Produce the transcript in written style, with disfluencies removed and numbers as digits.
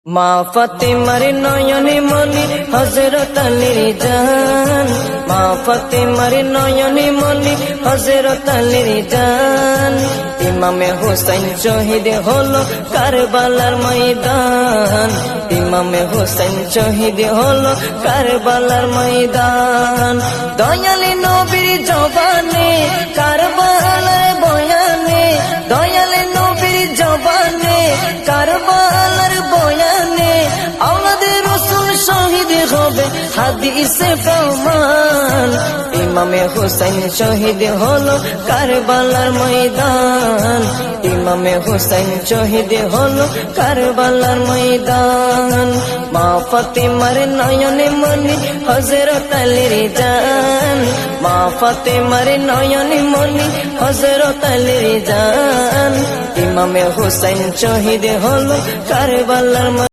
মা ফাতেমার নয়নে মনি হযরত আলীর জান, মা ফাতেমার নয়নে মনি হযরত আলীর জান। ইমামে হুসাইন শহীদ হলো কারবালার ময়দান, ইমামে হুসাইন শহীদ হলো কারবালার ময়দান। দয়ালি নবীর জবানে কারবালার বয়ানে, দয়ালি নবীর জবানে কারবালার বয়ানে আওলাদে রাসূল শহীদ হবে হাদিসে প্রমাণ। ইমামে হুসাইন শহীদ হলো কারবালার ময়দান, ইমামে হুসাইন শহীদ হলো কারবালার ময়দান। মা ফাতেমার নয়নে মনি হযরত আলীর জান, মা ফাতেমার নয়নে মনি হযরত আলীর জান। ইমামে হুসাইন শহীদ হলো কারবালার